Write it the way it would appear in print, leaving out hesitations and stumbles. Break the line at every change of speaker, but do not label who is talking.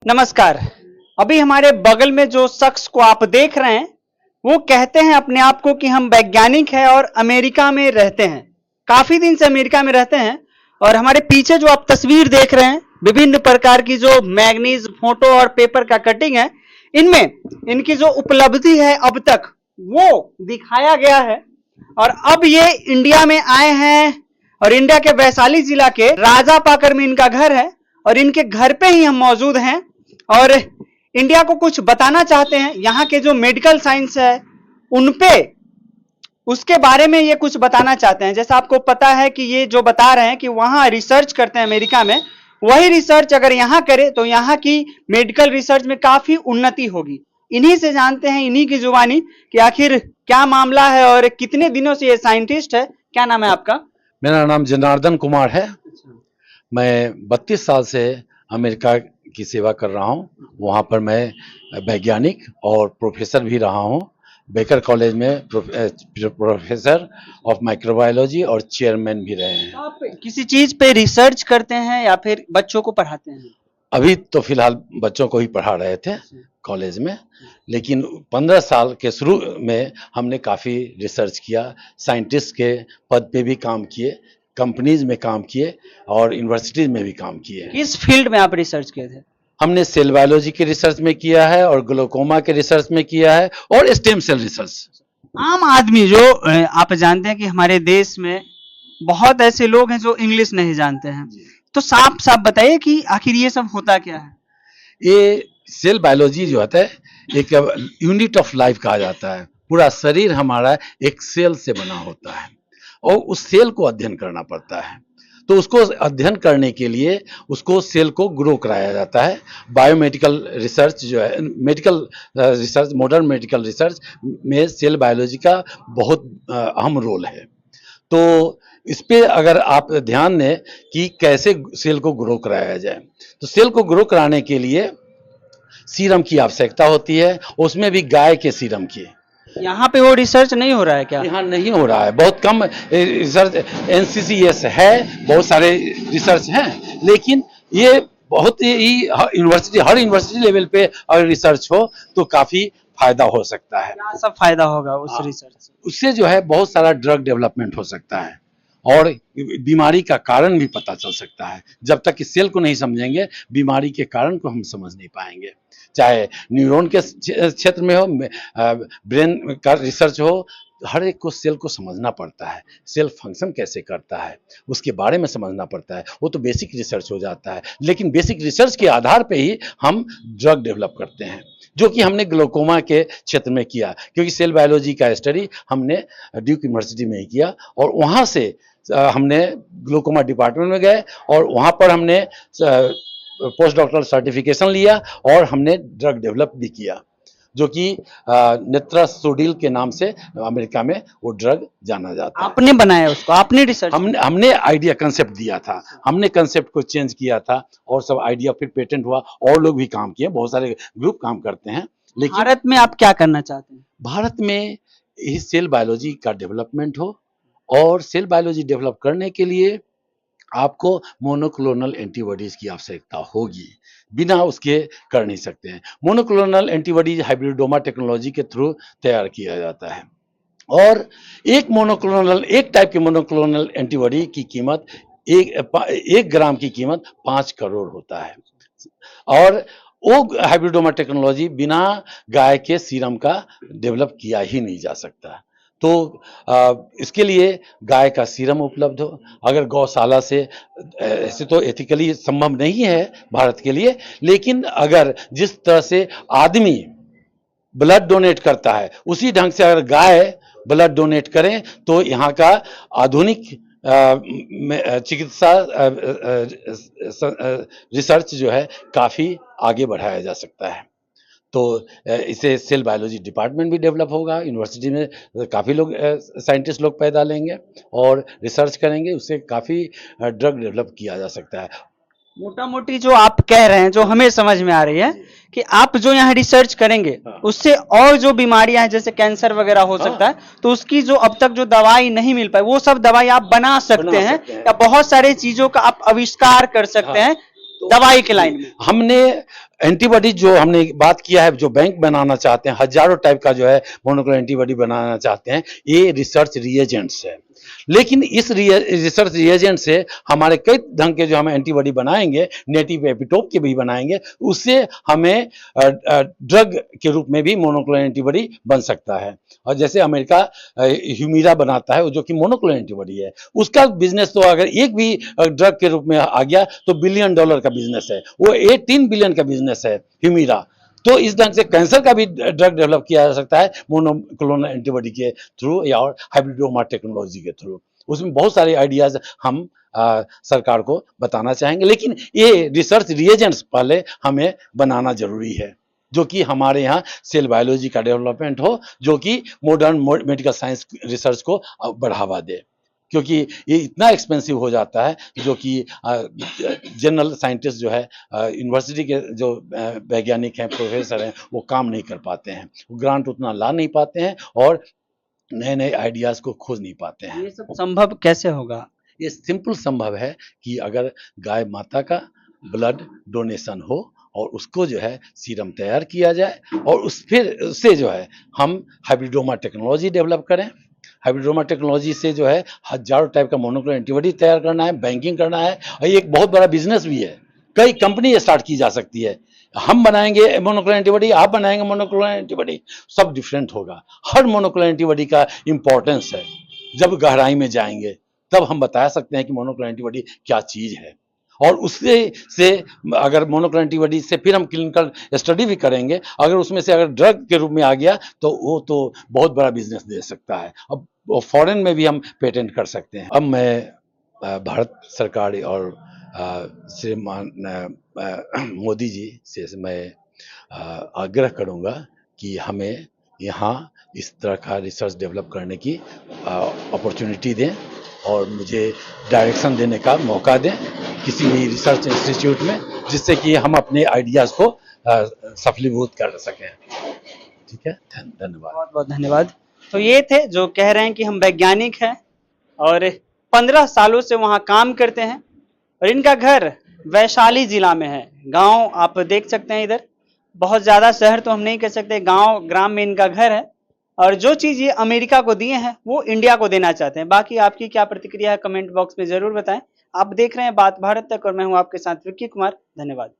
नमस्कार। अभी हमारे बगल में जो शख्स को आप देख रहे हैं वो कहते हैं अपने आप को कि हम वैज्ञानिक हैं और अमेरिका में रहते हैं। काफी दिन से अमेरिका में रहते हैं। और हमारे पीछे जो आप तस्वीर देख रहे हैं विभिन्न प्रकार की जो मैगनीज फोटो और पेपर का कटिंग है, इनमें इनकी जो उपलब्धि है अब तक वो दिखाया गया है। और अब ये इंडिया में आए हैं और इंडिया के वैशाली जिला के राजापाकर में इनका घर है और इनके घर पे ही हम मौजूद हैं और इंडिया को कुछ बताना चाहते हैं। यहाँ के जो मेडिकल साइंस है उनपे उसके बारे में ये कुछ बताना चाहते हैं। जैसा आपको पता है कि ये जो बता रहे हैं कि वहां रिसर्च करते हैं अमेरिका में, वही रिसर्च अगर यहाँ करे तो यहाँ की मेडिकल रिसर्च में काफी उन्नति होगी। इन्हीं से जानते हैं, इन्हीं की जुबानी, कि आखिर क्या मामला है और कितने दिनों से ये साइंटिस्ट है। क्या नाम है आपका?
मेरा नाम जनार्दन कुमार है। मैं 32 साल से अमेरिका की सेवा कर रहा हूँ। वहाँ पर मैं वैज्ञानिक और प्रोफेसर भी रहा हूँ। बेकर कॉलेज में प्रोफेसर ऑफ माइक्रोबायोलॉजी और चेयरमैन भी रहे हैं।
आप किसी चीज पे रिसर्च करते हैं या फिर बच्चों को पढ़ाते हैं?
अभी तो फिलहाल बच्चों को ही पढ़ा रहे थे कॉलेज में, लेकिन 15 साल के शुरू में हमने काफ़ी रिसर्च किया। साइंटिस्ट के पद पे भी काम किए, कंपनीज में काम किए और यूनिवर्सिटीज में भी काम किए।
किस फील्ड में आप रिसर्च किए थे?
हमने सेल बायोलॉजी के रिसर्च में किया है और ग्लोकोमा के रिसर्च में किया है और स्टेम सेल रिसर्च।
आम आदमी जो आप जानते हैं कि हमारे देश में बहुत ऐसे लोग हैं जो इंग्लिश नहीं जानते हैं, तो साफ साफ बताइए कि आखिर ये सब होता क्या है?
ये सेल बायोलॉजी जो होता है एक यूनिट ऑफ लाइफ कहा जाता है। पूरा शरीर हमारा एक सेल से बना होता है और उस सेल को अध्ययन करना पड़ता है। तो उसको अध्ययन करने के लिए उसको सेल को ग्रो कराया जाता है। बायोमेडिकल रिसर्च जो है, medical research, modern medical research में सेल बायोलॉजी का बहुत अहम रोल है। तो इस पे अगर आप ध्यान दें कि कैसे सेल को ग्रो कराया जाए, तो सेल को ग्रो कराने के लिए सीरम की आवश्यकता होती है, उसमें भी गाय के सीरम की।
यहाँ पे वो रिसर्च नहीं हो रहा है क्या?
यहाँ नहीं हो रहा है, बहुत कम रिसर्च। NCCS है, बहुत सारे रिसर्च हैं, लेकिन ये बहुत ही हर यूनिवर्सिटी लेवल पे अगर रिसर्च हो तो काफी फायदा हो सकता है।
क्या सब फायदा होगा उस रिसर्च से?
उससे जो है बहुत सारा ड्रग डेवलपमेंट हो सकता है और बीमारी का कारण भी पता चल सकता है। जब तक इस सेल को नहीं समझेंगे, बीमारी के कारण को हम समझ नहीं पाएंगे। चाहे न्यूरॉन के क्षेत्र में हो, ब्रेन का रिसर्च हो, हर एक को सेल को समझना पड़ता है। सेल फंक्शन कैसे करता है उसके बारे में समझना पड़ता है। वो तो बेसिक रिसर्च हो जाता है, लेकिन बेसिक रिसर्च के आधार पे ही हम ड्रग डेवलप करते हैं, जो कि हमने ग्लोकोमा के क्षेत्र में किया। क्योंकि सेल बायोलॉजी का स्टडी हमने ड्यूक यूनिवर्सिटी में ही किया और वहाँ से हमने ग्लोकोमा डिपार्टमेंट में गए और वहाँ पर हमने पोस्ट डॉक्टरल सर्टिफिकेशन लिया और हमने ड्रग डेवलप भी किया, जो कि नेत्रासोडिल के नाम से अमेरिका में वो ड्रग जाना जाता है।
आपने बनाया उसको? आपने रिसर्च?
हमने आइडिया कंसेप्ट दिया था, हमने कंसेप्ट को चेंज किया था और सब आइडिया फिर पेटेंट हुआ। और लोग भी काम किए, बहुत सारे ग्रुप काम करते हैं। लेकिन
भारत में आप क्या करना चाहते हैं?
भारत में ही सेल बायोलॉजी का डेवलपमेंट हो, और सेल बायोलॉजी डेवलप करने के लिए आपको मोनोक्लोनल एंटीबॉडीज की आवश्यकता होगी। बिना उसके कर नहीं सकते हैं। मोनोक्लोनल एंटीबॉडीज हाइब्रिडोमा टेक्नोलॉजी के थ्रू तैयार किया जाता है और एक टाइप के मोनोक्लोनल एंटीबॉडी की कीमत एक ग्राम की कीमत 5 करोड़ होता है। और वो हाइब्रिडोमा टेक्नोलॉजी बिना गाय के सीरम का डेवलप किया ही नहीं जा सकता। तो इसके लिए गाय का सीरम उपलब्ध हो। अगर गौशाला से, ऐसे तो एथिकली संभव नहीं है भारत के लिए, लेकिन अगर जिस तरह से आदमी ब्लड डोनेट करता है उसी ढंग से अगर गाय ब्लड डोनेट करें तो यहाँ का आधुनिक चिकित्सा रिसर्च जो है काफ़ी आगे बढ़ाया जा सकता है। तो इसे सेल बायोलॉजी डिपार्टमेंट भी डेवलप होगा। यूनिवर्सिटी में काफ़ी लोग साइंटिस्ट लोग पैदा लेंगे और रिसर्च करेंगे, उससे काफ़ी ड्रग डेवलप किया जा सकता है।
मोटा मोटी जो आप कह रहे हैं, जो हमें समझ में आ रही है कि आप जो यहाँ रिसर्च करेंगे उससे और जो बीमारियां हैं जैसे कैंसर वगैरह हो सकता है, तो उसकी जो अब तक जो दवाई नहीं मिल पाई वो सब दवाई आप बना सकते हैं या बहुत सारे चीजों का आप आविष्कार कर सकते हैं दवाई के लाइन में।
हमने एंटीबॉडी जो हमने बात किया है, जो बैंक बनाना चाहते हैं, हजारों टाइप का जो है मोनोक्लोनल एंटीबॉडी बनाना चाहते हैं, ये रिसर्च रिएजेंट्स है। लेकिन इस रिसर्च रिएजेंट से हमारे कई ढंग के जो हम एंटीबॉडी बनाएंगे, नेटिव एपिटोप के भी बनाएंगे, उससे हमें ड्रग के रूप में भी मोनोक्लोनल एंटीबॉडी बन सकता है। और जैसे अमेरिका ह्यूमिरा बनाता है, जो कि मोनोक्लोनल एंटीबॉडी है, उसका बिजनेस तो अगर एक भी ड्रग के रूप में आ गया तो $1 बिलियन का बिजनेस है, वो 18 बिलियन का बिजनेस है ह्यूमिरा। तो इस ढंग से कैंसर का भी ड्रग डेवलप किया जा सकता है मोनोक्लोनल एंटीबॉडी के थ्रू या और हाइब्रिडोमा टेक्नोलॉजी के थ्रू। उसमें बहुत सारे आइडियाज हम सरकार को बताना चाहेंगे, लेकिन ये रिसर्च रिएजेंट्स पहले हमें बनाना जरूरी है, जो कि हमारे यहाँ सेल बायोलॉजी का डेवलपमेंट हो, जो कि मॉडर्न मेडिकल साइंस रिसर्च को बढ़ावा दे, क्योंकि ये इतना एक्सपेंसिव हो जाता है जो कि जनरल साइंटिस्ट जो है, यूनिवर्सिटी के जो वैज्ञानिक हैं, प्रोफेसर हैं, वो काम नहीं कर पाते हैं, वो ग्रांट उतना ला नहीं पाते हैं और नए नए आइडियाज को खोज नहीं पाते हैं।
ये सब संभव कैसे होगा?
ये सिंपल संभव है कि अगर गाय माता का ब्लड डोनेशन हो और उसको जो है सीरम तैयार किया जाए, और फिर उससे जो है हम हाइब्रिडोमा टेक्नोलॉजी डेवलप करें। हाइब्रिडोमा टेक्नोलॉजी से जो है हजारों टाइप का मोनोक्लोनल एंटीबॉडी तैयार करना है, बैंकिंग करना है, और ये एक बहुत बड़ा बिजनेस भी है। कई कंपनी स्टार्ट की जा सकती है। हम बनाएंगे मोनोक्लोनल एंटीबॉडी, आप बनाएंगे मोनोक्लोनल एंटीबॉडी, सब डिफरेंट होगा। हर मोनोक्लोनल एंटीबॉडी का इंपॉर्टेंस है। जब गहराई में जाएंगे तब हम बता सकते हैं कि मोनोक्लोनल एंटीबॉडी क्या चीज है, और उससे से अगर मोनोक्लोनल एंटीबॉडी से फिर हम क्लिनिकल स्टडी भी करेंगे, अगर उसमें से अगर ड्रग के रूप में आ गया तो वो तो बहुत बड़ा बिजनेस दे सकता है। अब फॉरेन में भी हम पेटेंट कर सकते हैं। अब मैं भारत सरकार और श्रीमान मोदी जी से मैं आग्रह करूंगा कि हमें यहाँ इस तरह का रिसर्च डेवलप करने की अपॉर्चुनिटी दें और मुझे डायरेक्शन देने का मौका दें किसी भी रिसर्च इंस्टीट्यूट में, जिससे कि हम अपने आइडियाज़ को सफलीभूत कर सकें। ठीक है, धन्यवाद।
बहुत बहुत धन्यवाद। तो ये थे जो कह रहे हैं कि हम वैज्ञानिक हैं और 15 सालों से वहाँ काम करते हैं, और इनका घर वैशाली जिला में है। गांव आप देख सकते हैं इधर, बहुत ज़्यादा शहर तो हम नहीं कह सकते, गांव ग्राम में इनका घर है। और जो चीज़ ये अमेरिका को दिए हैं वो इंडिया को देना चाहते हैं। बाकी आपकी क्या प्रतिक्रिया है कमेंट बॉक्स में ज़रूर बताएं। आप देख रहे हैं बात भारत तक और मैं हूं आपके साथ विक्की कुमार। धन्यवाद।